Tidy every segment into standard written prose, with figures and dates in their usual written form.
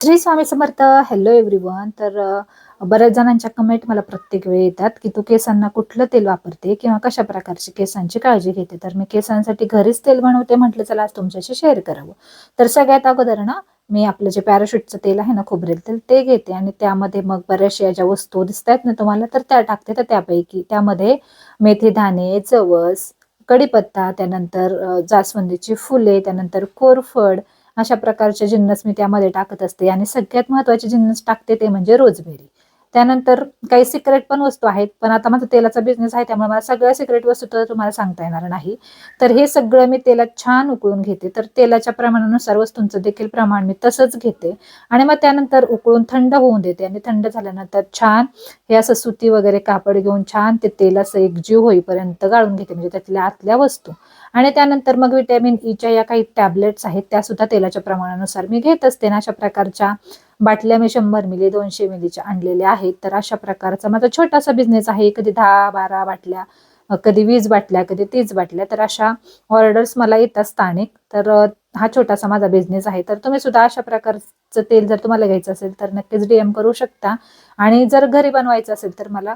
Shri Swami Samarth. Hello everyone. बऱ्याच जणांच्या comment मला प्रत्येक वेळी येतात की तू केसांना कुठलं तेल वापरते किंवा कशा प्रकारची केसांची काळजी घेते. तर मी केसांसाठी घरीच तेल बनवते. म्हटलं चला आज तुमच्याशी शेअर करावं. तर सगळ्यात अगोदर ना मी आपलं जे पॅराशूटचं तेल आहे ना, खोबरेल तेल, ते घेते आणि त्यामध्ये मग बऱ्याचशा ज्या वस्तू दिसत आहेत ना तुम्हाला, तर त्या टाकते. तर त्यापैकी त्यामध्ये मेथी दाणे, जवस, कढीपत्ता, त्यानंतर जास्वंदीची फुले, त्यानंतर कोरफड, अशा प्रकारचे जिन्नस मी त्यामध्ये टाकत असते. आणि सगळ्यात महत्त्वाचे जिन्नस टाकते ते म्हणजे रोजमेरी. त्यानंतर काही सिक्रेट पण वस्तू आहेत, पण आता माझा तेलाचा बिझनेस आहे त्यामुळे मला सगळ्या सिक्रेट वस्तू तर तुम्हाला सांगता येणार नाही. तर हे सगळं मी तेलात छान उकळून घेते. तर तेलाच्या प्रमाणानुसार वस्तूंचं देखील प्रमाण मी तसंच घेते आणि मग त्यानंतर उकळून थंड होऊन देते. आणि थंड झाल्यानंतर छान हे असं सुती वगैरे कापड घेऊन छान ते तेल असं एकजीव होईपर्यंत गाळून घेते, म्हणजे त्यातल्या आतल्या वस्तू. आणि त्यानंतर मग व्हिटॅमिन ईच्या या काही टॅबलेट्स आहेत त्या सुद्धा तेलाच्या प्रमाणानुसार मी घेत असते. ना अशा प्रकारच्या बाटल्या मी 100 मिली 200 मिलीच्या आणलेल्या आहेत. तर अशा प्रकारचा माझा छोटासा बिझनेस आहे. कधी 10-12 बाटल्या, कधी 20 बाटल्या, कधी 30 बाटल्या. तर अशा ऑर्डर्स मला येतात स्थानिक. तर हा छोटासा माझा बिझनेस आहे. तर तुम्ही सुद्धा अशा प्रकारचं तेल जर तुम्हाला घ्यायचं असेल तर नक्कीच DM करू शकता. आणि जर घरी बनवायचं असेल तर मला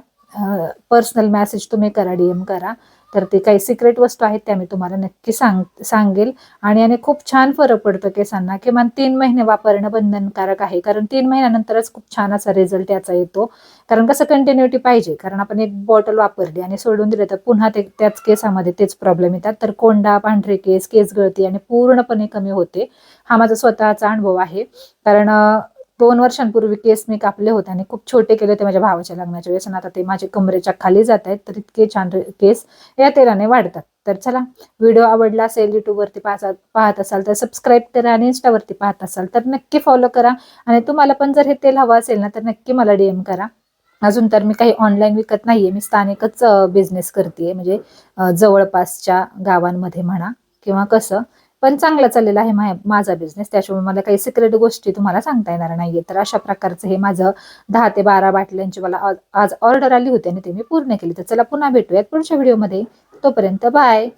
पर्सनल मेसेज तुम्ही करा, DM करा. तर ते काही सिक्रेट वस्तू आहेत त्या मी तुम्हाला नक्की सांगेल. आणि खूप छान फरक पडतो केसांना. किमान 3 महिने वापरणं बंधनकारक आहे, कारण 3 महिन्यानंतरच खूप छान असा रिझल्ट याचा येतो. कारण कसं कंटिन्युटी पाहिजे, कारण आपण एक बॉटल वापरली आणि सोडून दिले तर पुन्हा त्याच केसामध्ये तेच प्रॉब्लेम येतात. तर कोंडा, पांढरे केस, केस गळती आणि पूर्णपणे कमी होते. हा माझा स्वतःचा अनुभव आहे. कारण 2 वर्षांपूर्वी केस मी कापले होते आणि खूप छोटे केले होते माझ्या भावाच्या लग्नाच्या वेळेस, आणि आता ते माझे कमरेच्या खाली जात आहेत. तर इतके छान केस या तेलाने वाढतात. तर चला, व्हिडिओ आवडला असेल, युट्यूबवरती पाहत असाल तर सबस्क्राईब करा, आणि इंस्टावरती पाहत असाल तर नक्की फॉलो करा. आणि तुम्हाला पण जर हे तेल हवं असेल ना तर नक्की मला DM करा. अजून तर मी काही ऑनलाईन विकत नाहीये, मी स्थानिकच बिझनेस करते, म्हणजे जवळपासच्या गावांमध्ये म्हणा किंवा कसं. पण चांगला चाललेला आहे माझा बिझनेस, त्याच्यामुळे मला काही सिक्रेट गोष्टी तुम्हाला सांगता येणार नाहीये. तर अशा प्रकारचं हे माझं 10 ते 12 बाटल्यांची मला आज ऑर्डर आली होती आणि ते मी पूर्ण केली. तर चला पुन्हा भेटूयात पुढच्या व्हिडिओमध्ये. तोपर्यंत बाय.